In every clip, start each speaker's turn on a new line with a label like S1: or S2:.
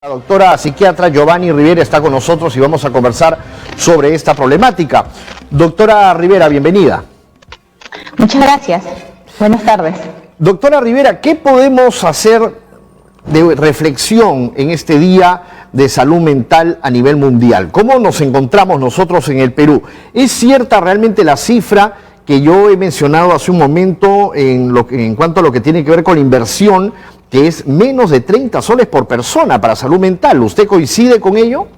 S1: La doctora psiquiatra Giovanni Rivera está con nosotros y vamos a conversar sobre esta problemática. Doctora Rivera, bienvenida.
S2: Muchas gracias. Buenas tardes.
S1: Doctora Rivera, ¿qué podemos hacer de reflexión en este Día de Salud Mental a nivel mundial? ¿Cómo nos encontramos nosotros en el Perú? ¿Es cierta realmente la cifra que yo he mencionado hace un momento en cuanto a lo que tiene que ver con la inversión, que es menos de 30 soles por persona para salud mental? ¿Usted coincide con ello?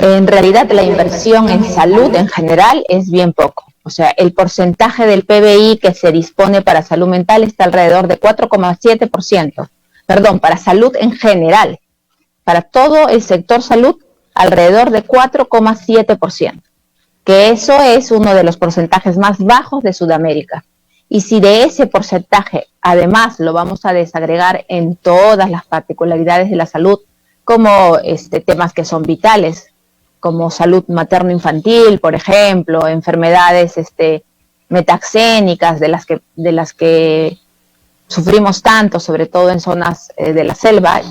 S2: En realidad la inversión en salud en general es bien poco. O sea, el porcentaje del PBI que se dispone para salud mental está alrededor de 4,7%. Perdón, para salud en general. Para todo el sector salud, alrededor de 4,7%. Que eso es uno de los porcentajes más bajos de Sudamérica. Y si de ese porcentaje, además, lo vamos a desagregar en todas las particularidades de la salud, como temas que son vitales, como salud materno-infantil, por ejemplo, enfermedades metaxénicas de las que sufrimos tanto, sobre todo en zonas de la selva,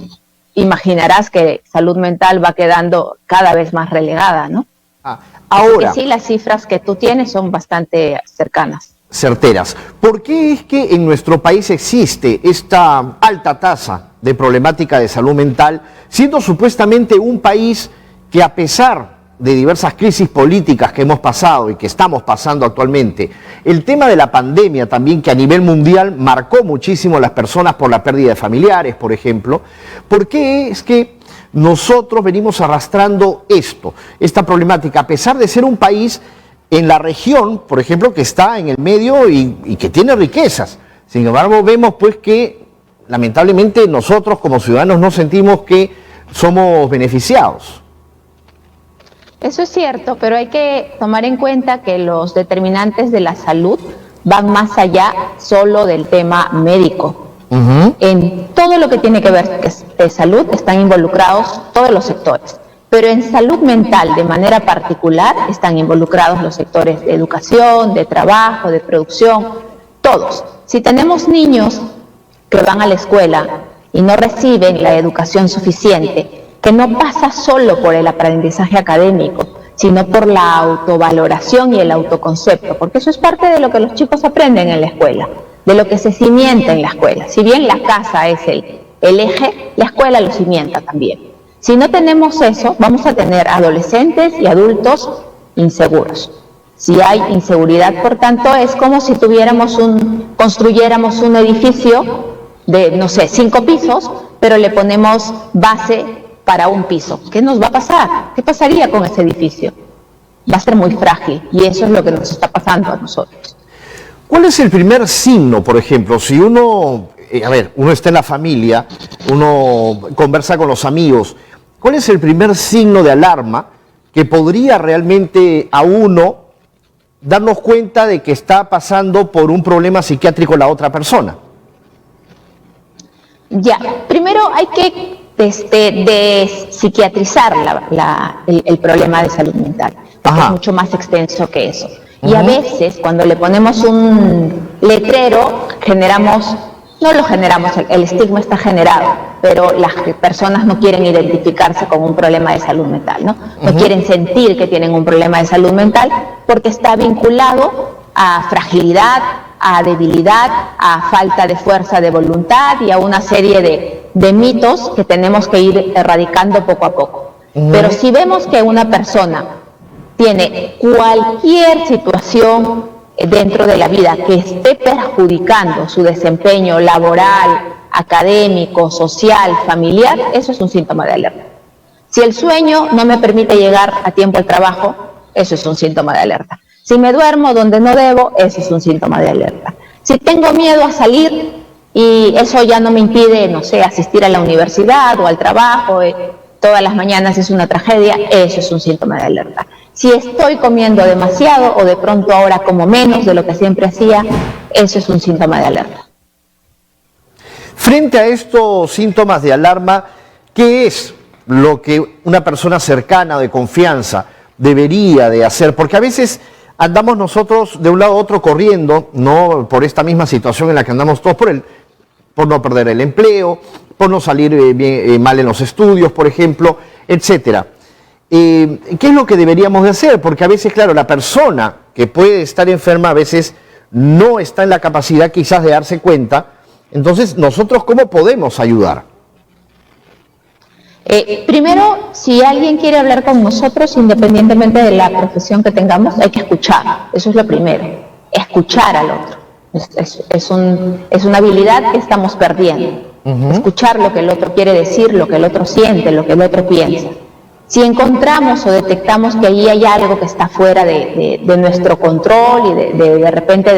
S2: imaginarás que salud mental va quedando cada vez más relegada, ¿no?
S1: Ahora,
S2: sí, las cifras que tú tienes son bastante cercanas.
S1: Certeras. ¿Por qué es que en nuestro país existe esta alta tasa de problemática de salud mental, siendo supuestamente un país que, a pesar de diversas crisis políticas que hemos pasado y que estamos pasando actualmente, el tema de la pandemia también, que a nivel mundial marcó muchísimo a las personas por la pérdida de familiares, por ejemplo? ¿Por qué es que nosotros venimos arrastrando esta problemática, a pesar de ser un país en la región, por ejemplo, que está en el medio y que tiene riquezas? Sin embargo, vemos pues que lamentablemente nosotros como ciudadanos no sentimos que somos beneficiados.
S2: Eso es cierto, pero hay que tomar en cuenta que los determinantes de la salud van más allá solo del tema médico. En todo lo que tiene que ver de salud están involucrados todos los sectores. Pero en salud mental, de manera particular, están involucrados los sectores de educación, de trabajo, de producción, todos. Si tenemos niños que van a la escuela y no reciben la educación suficiente, que no pasa solo por el aprendizaje académico, sino por la autovaloración y el autoconcepto, porque eso es parte de lo que los chicos aprenden en la escuela, de lo que se cimienta en la escuela. Si bien la casa es el eje, la escuela lo cimienta también. Si no tenemos eso, vamos a tener adolescentes y adultos inseguros. Si hay inseguridad, por tanto, es como si construyéramos un edificio de, no sé, 5 pisos, pero le ponemos base para un piso. ¿Qué nos va a pasar? ¿Qué pasaría con ese edificio? Va a ser muy frágil, y eso es lo que nos está pasando a nosotros.
S1: ¿Cuál es el primer signo, por ejemplo, si uno está en la familia, uno conversa con los amigos? ¿Cuál es el primer signo de alarma que podría realmente a uno darnos cuenta de que está pasando por un problema psiquiátrico la otra persona?
S2: Ya, primero hay que psiquiatrizar el problema de salud mental, porque es mucho más extenso que eso. Y a veces, cuando le ponemos un letrero, el estigma está generado, pero las personas no quieren identificarse con un problema de salud mental, ¿no? No quieren sentir que tienen un problema de salud mental porque está vinculado a fragilidad, a debilidad, a falta de fuerza de voluntad y a una serie de mitos que tenemos que ir erradicando poco a poco. Pero si vemos que una persona tiene cualquier situación dentro de la vida que esté perjudicando su desempeño laboral, académico, social, familiar, eso es un síntoma de alerta. Si el sueño no me permite llegar a tiempo al trabajo, eso es un síntoma de alerta. Si me duermo donde no debo, eso es un síntoma de alerta. Si tengo miedo a salir y eso ya no me impide, no sé, asistir a la universidad o al trabajo, todas las mañanas es una tragedia, eso es un síntoma de alerta. Si estoy comiendo demasiado o de pronto ahora como menos de lo que siempre hacía, eso es un síntoma de alerta.
S1: Frente a estos síntomas de alarma, ¿qué es lo que una persona cercana, de confianza, debería de hacer? Porque a veces andamos nosotros de un lado a otro corriendo, no por esta misma situación en la que andamos todos, por no perder el empleo, por no salir mal en los estudios, por ejemplo, etcétera. ¿Qué es lo que deberíamos de hacer? Porque a veces, claro, la persona que puede estar enferma a veces no está en la capacidad quizás de darse cuenta. Entonces, ¿nosotros cómo podemos ayudar?
S2: Primero, si alguien quiere hablar con nosotros, independientemente de la profesión que tengamos, hay que escuchar. Eso es lo primero, escuchar al otro. Es una habilidad que estamos perdiendo. Escuchar lo que el otro quiere decir, lo que el otro siente, lo que el otro piensa. Si encontramos o detectamos que ahí hay algo que está fuera de nuestro control y de repente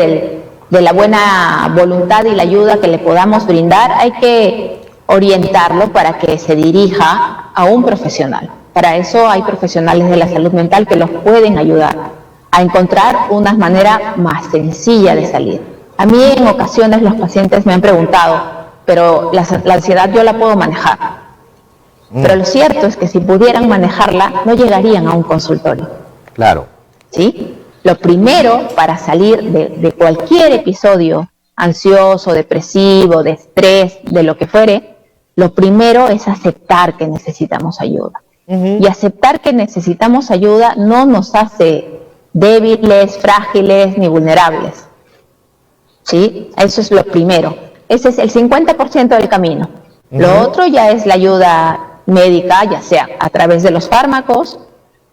S2: de la buena voluntad y la ayuda que le podamos brindar, hay que orientarlo para que se dirija a un profesional. Para eso hay profesionales de la salud mental que los pueden ayudar a encontrar una manera más sencilla de salir. A mí en ocasiones los pacientes me han preguntado, pero la ansiedad yo la puedo manejar. Pero lo cierto es que si pudieran manejarla, no llegarían a un consultorio.
S1: Claro.
S2: ¿Sí? Lo primero para salir de cualquier episodio ansioso, depresivo, de estrés, de lo que fuere, lo primero es aceptar que necesitamos ayuda. Y aceptar que necesitamos ayuda no nos hace débiles, frágiles ni vulnerables. ¿Sí? Eso es lo primero. Ese es el 50% del camino. Lo otro ya es la ayuda médica, ya sea a través de los fármacos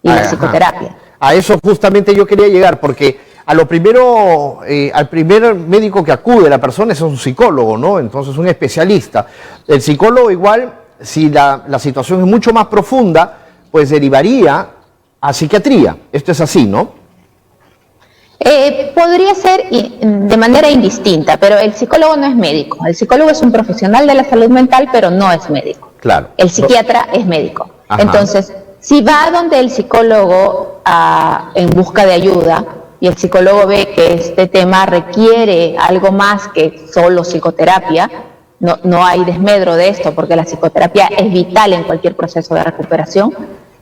S2: y la psicoterapia.
S1: A eso justamente yo quería llegar, porque a lo primero, al primer médico que acude la persona es un psicólogo, ¿no? Entonces un especialista. El psicólogo igual, si la situación es mucho más profunda, pues derivaría a psiquiatría. Esto es así, ¿no?
S2: Podría ser de manera indistinta, pero el psicólogo no es médico. El psicólogo es un profesional de la salud mental, pero no es médico.
S1: Claro.
S2: El psiquiatra es médico.
S1: Ajá.
S2: Entonces, si va donde el psicólogo en busca de ayuda y el psicólogo ve que este tema requiere algo más que solo psicoterapia, no hay desmedro de esto porque la psicoterapia es vital en cualquier proceso de recuperación,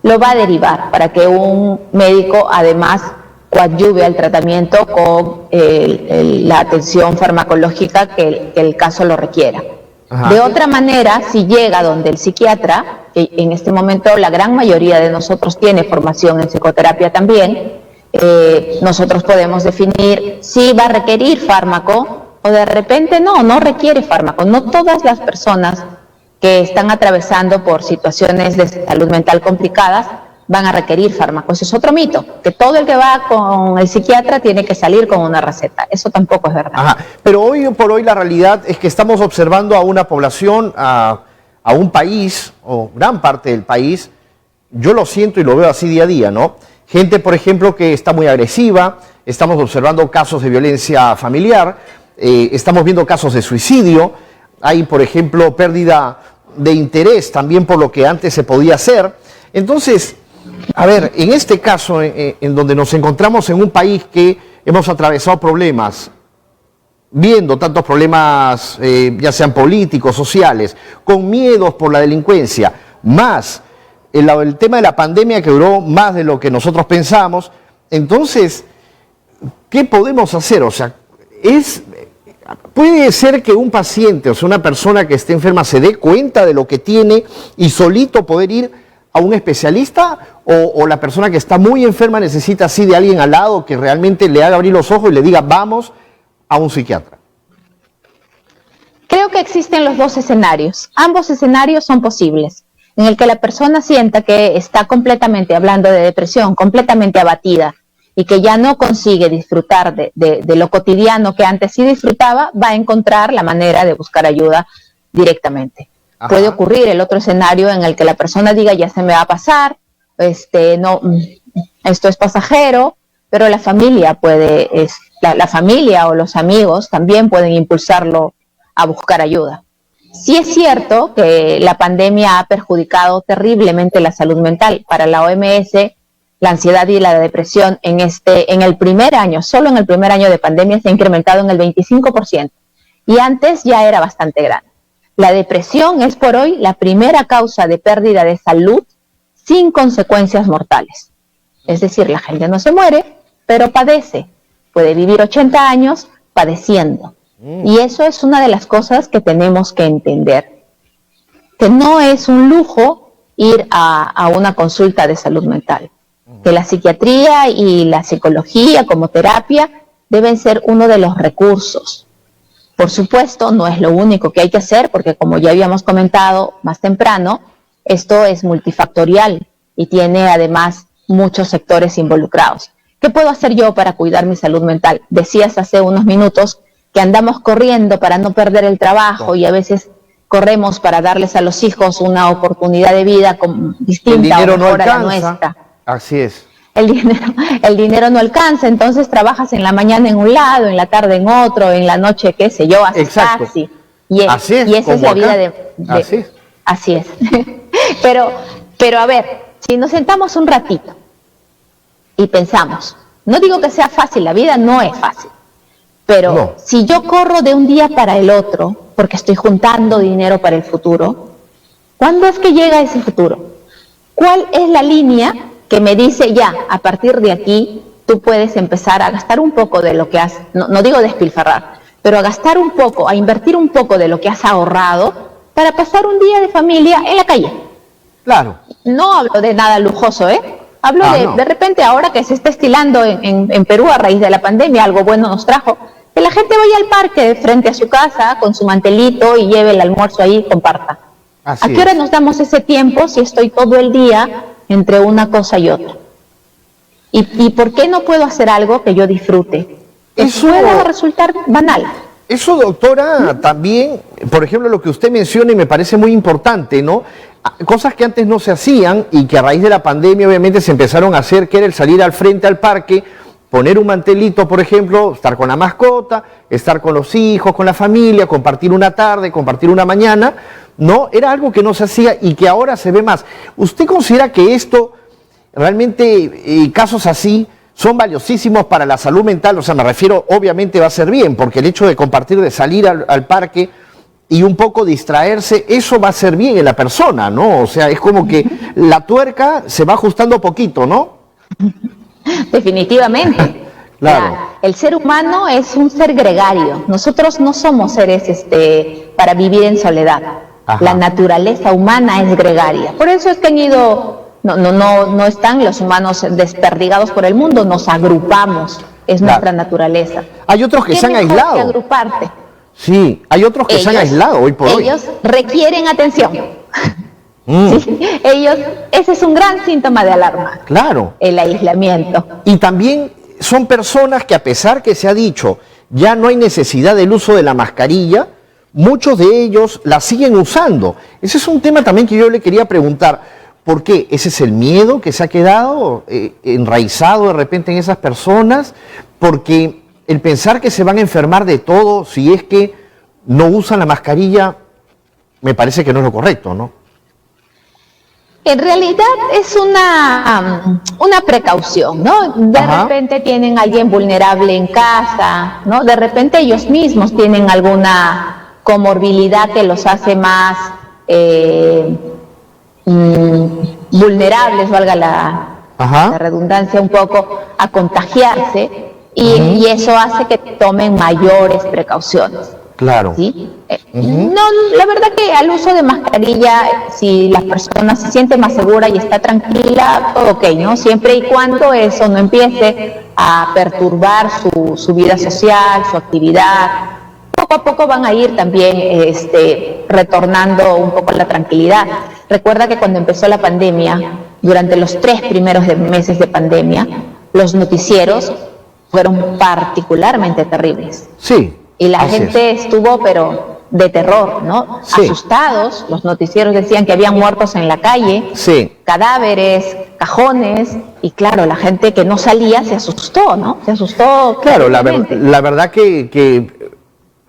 S2: lo va a derivar para que un médico además coadyuve al tratamiento con la atención farmacológica que el caso lo requiera. Ajá. De otra manera, si llega donde el psiquiatra, que en este momento la gran mayoría de nosotros tiene formación en psicoterapia también, nosotros podemos definir si va a requerir fármaco o de repente no requiere fármaco. No todas las personas que están atravesando por situaciones de salud mental complicadas van a requerir fármacos. Es otro mito, que todo el que va con el psiquiatra tiene que salir con una receta. Eso tampoco es verdad.
S1: Ajá. Pero hoy por hoy la realidad es que estamos observando a una población, a un país, o gran parte del país, yo lo siento y lo veo así día a día, ¿no? Gente, por ejemplo, que está muy agresiva, estamos observando casos de violencia familiar, estamos viendo casos de suicidio, hay, por ejemplo, pérdida de interés también por lo que antes se podía hacer. Entonces, a ver, en este caso, en donde nos encontramos en un país que hemos atravesado problemas, viendo tantos problemas, ya sean políticos, sociales, con miedos por la delincuencia, más el tema de la pandemia que duró más de lo que nosotros pensamos, entonces, ¿qué podemos hacer? O sea, puede ser que un paciente, o sea, una persona que esté enferma se dé cuenta de lo que tiene y solito poder ir a un especialista, o la persona que está muy enferma necesita así de alguien al lado que realmente le haga abrir los ojos y le diga vamos a un psiquiatra.
S2: Creo que existen los dos escenarios. Ambos escenarios son posibles, en el que la persona sienta que está completamente, hablando de depresión, completamente abatida y que ya no consigue disfrutar de lo cotidiano que antes sí disfrutaba, va a encontrar la manera de buscar ayuda directamente. Ajá. Puede ocurrir el otro escenario en el que la persona diga ya se me va a pasar, no, esto es pasajero, pero la familia la familia o los amigos también pueden impulsarlo a buscar ayuda. Sí es cierto que la pandemia ha perjudicado terriblemente la salud mental. Para la OMS, la ansiedad y la depresión en el primer año, solo en el primer año de pandemia, se ha incrementado en el 25%, y antes ya era bastante grande. La depresión es por hoy la primera causa de pérdida de salud sin consecuencias mortales. Es decir, la gente no se muere, pero padece. Puede vivir 80 años padeciendo. Y eso es una de las cosas que tenemos que entender. que no es un lujo ir a una consulta de salud mental, que la psiquiatría y la psicología como terapia deben ser uno de los recursos. Por supuesto, no es lo único que hay que hacer, porque como ya habíamos comentado más temprano, esto es multifactorial y tiene además muchos sectores involucrados. ¿Qué puedo hacer yo para cuidar mi salud mental? Decías hace unos minutos que andamos corriendo para no perder el trabajo y a veces corremos para darles a los hijos una oportunidad de vida distinta o mejor a la nuestra.
S1: Así es.
S2: El dinero no alcanza, entonces trabajas en la mañana en un lado, en la tarde en otro, en la noche, qué sé yo, haces taxi. Y esa es la vida así es. Pero a ver, si nos sentamos un ratito y pensamos, no digo que sea fácil, la vida no es fácil, pero si yo corro de un día para el otro, porque estoy juntando dinero para el futuro, ¿cuándo es que llega ese futuro? ¿Cuál es la línea que me dice ya, a partir de aquí, tú puedes empezar a gastar un poco de lo que has, no digo despilfarrar, pero a gastar un poco, a invertir un poco de lo que has ahorrado para pasar un día de familia en la calle?
S1: Claro.
S2: No hablo de nada lujoso, Hablo de repente ahora que se está estilando en Perú a raíz de la pandemia, algo bueno nos trajo, que la gente vaya al parque frente a su casa con su mantelito y lleve el almuerzo ahí y comparta. ¿A qué hora nos damos ese tiempo si estoy todo el día entre una cosa y otra? ¿Y por qué no puedo hacer algo que yo disfrute? Eso puede resultar banal.
S1: Eso, doctora, también, por ejemplo, lo que usted menciona y me parece muy importante, ¿no? Cosas que antes no se hacían y que a raíz de la pandemia obviamente se empezaron a hacer, que era el salir al frente al parque, poner un mantelito, por ejemplo, estar con la mascota, estar con los hijos, con la familia, compartir una tarde, compartir una mañana, ¿no? Era algo que no se hacía y que ahora se ve más. ¿Usted considera que esto, realmente, casos así, son valiosísimos para la salud mental? O sea, me refiero, obviamente va a ser bien, porque el hecho de compartir, de salir al parque y un poco distraerse, eso va a ser bien en la persona, ¿no? O sea, es como que la tuerca se va ajustando poquito, ¿no?
S2: Definitivamente.
S1: Claro.
S2: El ser humano es un ser gregario. Nosotros no somos seres para vivir en soledad. Ajá. La naturaleza humana es gregaria. Por eso es que han ido, no están los humanos desperdigados por el mundo, nos agrupamos, es nuestra naturaleza.
S1: Hay otros que se han aislado.
S2: Que agruparte.
S1: Sí, hay otros que se han aislado hoy por hoy.
S2: Ellos requieren atención. Sí, ese es un gran síntoma de alarma.
S1: Claro.
S2: El aislamiento.
S1: Y también son personas que, a pesar que se ha dicho ya no hay necesidad del uso de la mascarilla, muchos de ellos la siguen usando. Ese es un tema también que yo le quería preguntar. ¿Por qué? ¿Ese es el miedo que se ha quedado enraizado de repente en esas personas? Porque el pensar que se van a enfermar de todo si es que no usan la mascarilla, me parece que no es lo correcto, ¿no?
S2: En realidad es una precaución, ¿no? De repente tienen a alguien vulnerable en casa, ¿no? De repente ellos mismos tienen alguna comorbilidad que los hace más vulnerables, valga la redundancia un poco, a contagiarse, y eso hace que tomen mayores precauciones.
S1: Claro.
S2: ¿Sí? No, la verdad que al uso de mascarilla, si la persona se siente más segura y está tranquila, todo ok, ¿no? Siempre y cuando eso no empiece a perturbar su vida social, su actividad. Poco a poco van a ir también retornando un poco la tranquilidad. Recuerda que cuando empezó la pandemia, durante los 3 primeros meses de pandemia, los noticieros fueron particularmente terribles.
S1: Sí.
S2: Y la gente estuvo, pero de terror, ¿no? Sí. Asustados, los noticieros decían que habían muertos en la calle, cadáveres, cajones, y claro, la gente que no salía se asustó, ¿no? Se asustó.
S1: Claro, la verdad que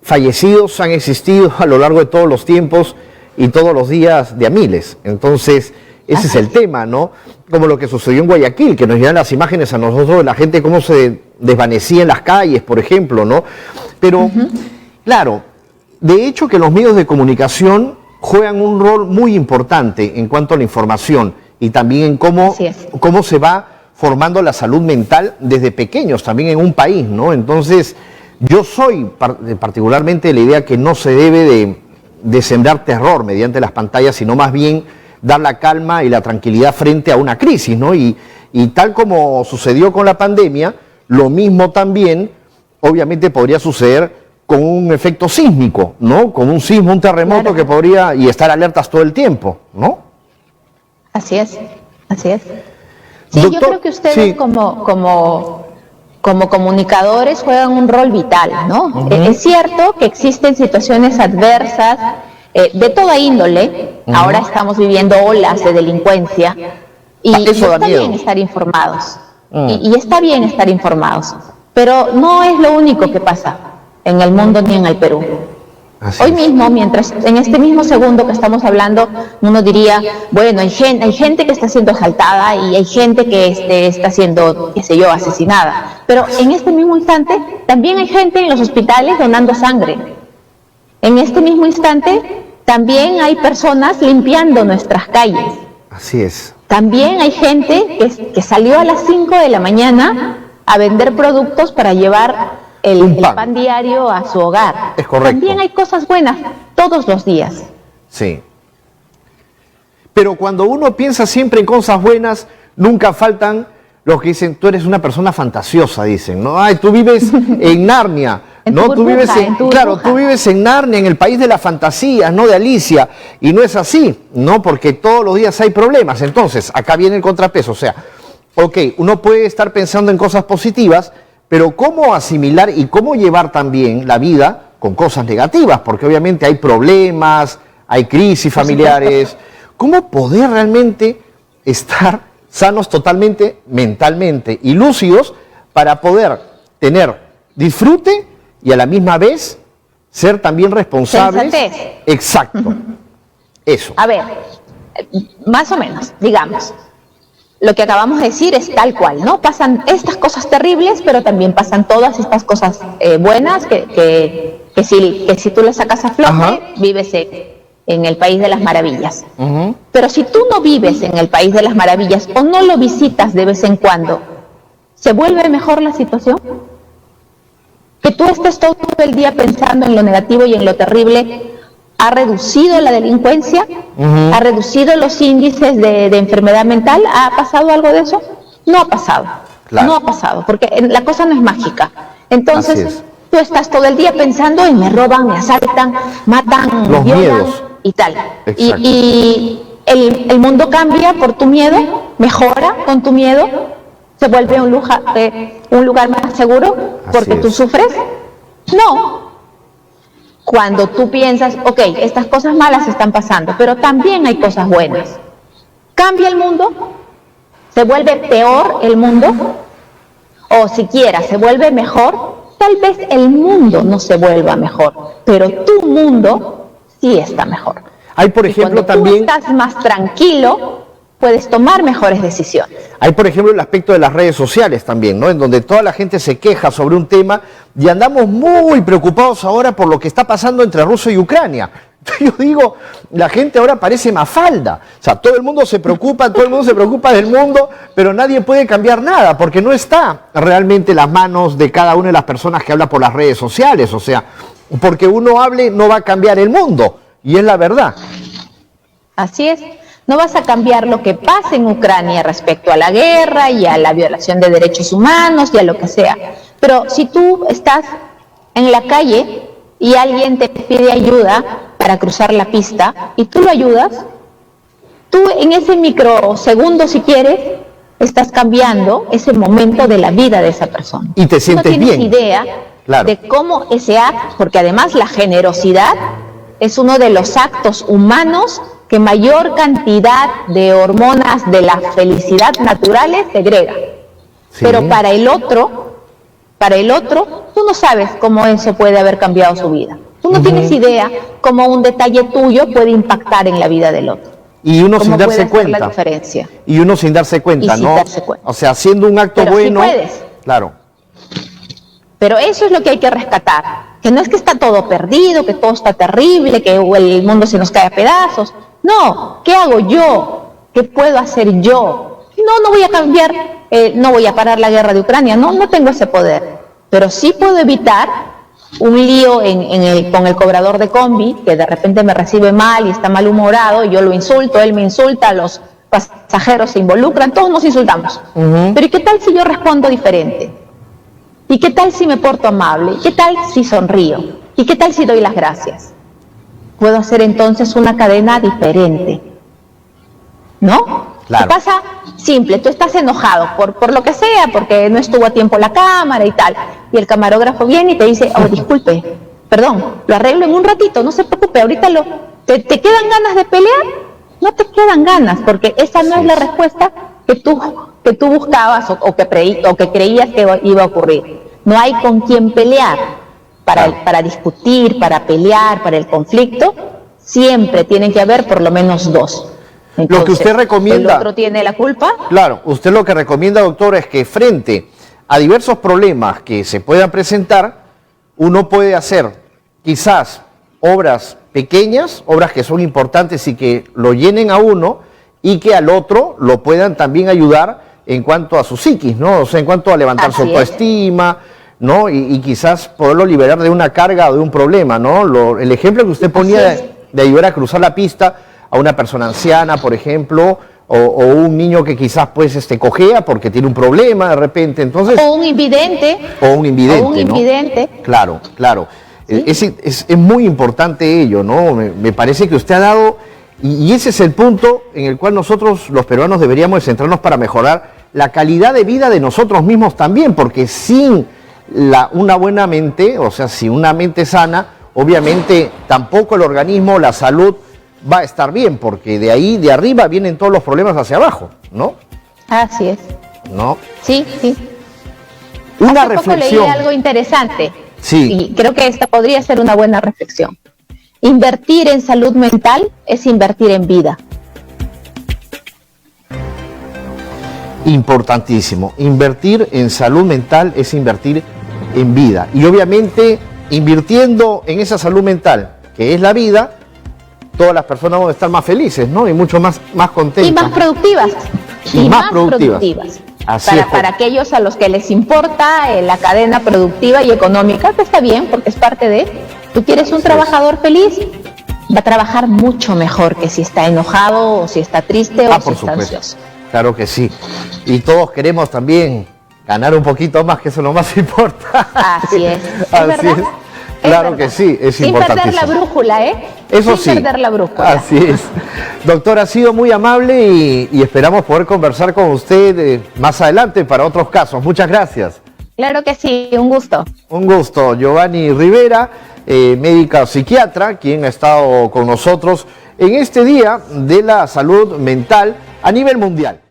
S1: fallecidos han existido a lo largo de todos los tiempos y todos los días de a miles. Entonces, ese es el tema, ¿no? Como lo que sucedió en Guayaquil, que nos llegan las imágenes a nosotros de la gente cómo se desvanecía en las calles, por ejemplo, ¿no? Pero, claro, de hecho que los medios de comunicación juegan un rol muy importante en cuanto a la información y también en cómo se va formando la salud mental desde pequeños, también en un país, ¿no? Entonces, yo soy particularmente de la idea que no se debe de sembrar terror mediante las pantallas, sino más bien dar la calma y la tranquilidad frente a una crisis, ¿no? Y tal como sucedió con la pandemia, lo mismo también, obviamente, podría suceder con un efecto sísmico, ¿no? Con un sismo, un terremoto, claro, que podría, y estar alertas todo el tiempo, ¿no?
S2: Así es, así es. Sí, doctor, yo creo que ustedes sí, como comunicadores juegan un rol vital, ¿no? Es cierto que existen situaciones adversas de toda índole. Ahora estamos viviendo olas de delincuencia y está bien estar informados. Y está bien estar informados, pero no es lo único que pasa en el mundo ni en el Perú. Hoy mismo, mientras en este mismo segundo que estamos hablando, uno diría, bueno, hay gente que está siendo asaltada y hay gente que está siendo, qué sé yo, asesinada. Pero en este mismo instante también hay gente en los hospitales donando sangre. En este mismo instante también hay personas limpiando nuestras calles.
S1: Así es.
S2: También hay gente que salió a las 5 de la mañana a vender productos para llevar el pan diario a su hogar.
S1: Es correcto.
S2: También hay cosas buenas todos los días.
S1: Sí. Pero cuando uno piensa siempre en cosas buenas, nunca faltan los que dicen, tú eres una persona fantasiosa, dicen, ¿no? Ay, tú vives en Narnia, ¿no? Tú vives claro, tú vives en Narnia, en el país de la fantasía, no de Alicia, y no es así, ¿no? Porque todos los días hay problemas. Entonces, acá viene el contrapeso, o sea, ok, uno puede estar pensando en cosas positivas, pero cómo asimilar y cómo llevar también la vida con cosas negativas, porque obviamente hay problemas, hay crisis familiares. ¿Cómo poder realmente estar sanos totalmente, mentalmente y lúcidos para poder tener disfrute y a la misma vez ser también responsables?
S2: Sensatez.
S1: Exacto. Eso.
S2: A ver, más o menos, digamos. Lo que acabamos de decir es tal cual, ¿no? Pasan estas cosas terribles, pero también pasan todas estas cosas buenas que si tú las sacas a flote, vives en el país de las maravillas. Pero si tú no vives en el país de las maravillas o no lo visitas de vez en cuando, ¿se vuelve mejor la situación? Que tú estés todo el día pensando en lo negativo y en lo terrible, ¿ha reducido la delincuencia? ¿Ha reducido los índices de enfermedad mental? ¿Ha pasado algo de eso? No ha pasado. Claro. No ha pasado, porque la cosa no es mágica. Entonces, tú estás todo el día pensando en me roban, me asaltan, matan,
S1: los
S2: violan
S1: miedos.
S2: Y tal. Y el mundo cambia por tu miedo, mejora con tu miedo, se vuelve un lugar más seguro porque tú sufres. No. Cuando tú piensas, ok, estas cosas malas están pasando, pero también hay cosas buenas. ¿Cambia el mundo? ¿Se vuelve peor el mundo? O siquiera se vuelve mejor. Tal vez el mundo no se vuelva mejor, pero tu mundo sí está mejor.
S1: Hay, por ejemplo,
S2: cuando tú estás más tranquilo, puedes tomar mejores decisiones.
S1: Hay, por ejemplo, el aspecto de las redes sociales también, ¿no? En donde toda la gente se queja sobre un tema y andamos muy preocupados ahora por lo que está pasando entre Rusia y Ucrania. Yo digo, la gente ahora parece Mafalda. O sea, todo el mundo se preocupa del mundo, pero nadie puede cambiar nada porque no está realmente en las manos de cada una de las personas que habla por las redes sociales. O sea, porque uno hable no va a cambiar el mundo, y es la verdad.
S2: Así es. No vas a cambiar lo que pasa en Ucrania respecto a la guerra y a la violación de derechos humanos y a lo que sea. Pero si tú estás en la calle y alguien te pide ayuda para cruzar la pista y tú lo ayudas, tú en ese microsegundo, si quieres, estás cambiando ese momento de la vida de esa persona.
S1: Y te sientes bien.
S2: No tienes idea de cómo ese acto, porque además la generosidad es uno de los actos humanos que mayor cantidad de hormonas de la felicidad naturales segrega. Sí. Pero para el otro, tú no sabes cómo eso puede haber cambiado su vida. Tú no tienes idea cómo un detalle tuyo puede impactar en la vida del otro.
S1: Y uno sin darse cuenta.
S2: La diferencia.
S1: Y uno sin darse cuenta, ¿no? O sea, haciendo un acto bueno.
S2: Sí puedes.
S1: Claro.
S2: Pero eso es lo que hay que rescatar. Que no es que está todo perdido, que todo está terrible, que el mundo se nos cae a pedazos. No, ¿qué hago yo? ¿Qué puedo hacer yo? No voy a cambiar, no voy a parar la guerra de Ucrania, no tengo ese poder. Pero sí puedo evitar un lío con el cobrador de combi, que de repente me recibe mal y está malhumorado, yo lo insulto, él me insulta, los pasajeros se involucran, todos nos insultamos. Pero ¿y qué tal si yo respondo diferente? ¿Y qué tal si me porto amable? ¿Y qué tal si sonrío? ¿Y qué tal si doy las gracias? Puedo hacer entonces una cadena diferente, ¿no?
S1: Claro.
S2: ¿Qué pasa? Simple, tú estás enojado por lo que sea, porque no estuvo a tiempo la cámara y tal, y el camarógrafo viene y te dice, oh, disculpe, perdón, lo arreglo en un ratito, no se preocupe, ahorita ¿te quedan ganas de pelear? No te quedan ganas, porque esa no es la respuesta que tú buscabas o que creías que iba a ocurrir. No hay con quién pelear para discutir, para pelear, para el conflicto. Siempre tienen que haber por lo menos dos. Entonces,
S1: lo que usted recomienda...
S2: ¿el otro tiene la culpa?
S1: Claro, usted lo que recomienda, doctora, es que frente a diversos problemas que se puedan presentar, uno puede hacer quizás obras pequeñas, obras que son importantes y que lo llenen a uno, y que al otro lo puedan también ayudar en cuanto a su psiquis, ¿no? O sea, en cuanto a levantar su autoestima, ¿no? Y quizás poderlo liberar de una carga o de un problema, ¿no? El ejemplo que usted ponía de ayudar a cruzar la pista a una persona anciana, por ejemplo, o un niño que quizás pues cojea porque tiene un problema de repente, entonces...
S2: O un invidente.
S1: O un invidente,
S2: o un invidente.
S1: ¿no? Claro, claro. ¿Sí? Es muy importante ello, ¿no? Me parece que usted ha dado... Y ese es el punto en el cual nosotros, los peruanos, deberíamos de centrarnos para mejorar la calidad de vida de nosotros mismos también, porque sin una buena mente, o sea, sin una mente sana, obviamente tampoco el organismo, la salud, va a estar bien, porque de ahí, de arriba, vienen todos los problemas hacia abajo, ¿no?
S2: Así es.
S1: ¿No?
S2: Sí, sí.
S1: Una
S2: Hace poco
S1: reflexión.
S2: leí algo interesante.
S1: Sí.
S2: Y creo que esta podría ser una buena reflexión. Invertir en salud mental es invertir en vida.
S1: Importantísimo. Invertir en salud mental es invertir en vida. Y obviamente, invirtiendo en esa salud mental, que es la vida, todas las personas van a estar más felices, ¿no? Y mucho más contentas.
S2: Y más productivas.
S1: Y más productivas. Así es.
S2: Para aquellos a los que les importa la cadena productiva y económica, que está bien, porque es parte de... Tú quieres un trabajador feliz, va a trabajar mucho mejor que si está enojado o si está triste o si está ansioso.
S1: Claro que sí. Y todos queremos también ganar un poquito más, que eso es lo más importante.
S2: Así es.
S1: Así
S2: verdad?
S1: es. Claro que sí, es importantísimo.
S2: Sin perder la brújula, ¿eh?
S1: Eso
S2: Sin perder la brújula.
S1: Así es. Doctora, ha sido muy amable y esperamos poder conversar con usted más adelante para otros casos. Muchas gracias.
S2: Claro que sí, un gusto.
S1: Un gusto. Giovanni Rivera, médica psiquiatra, quien ha estado con nosotros en este Día de la Salud Mental a nivel mundial.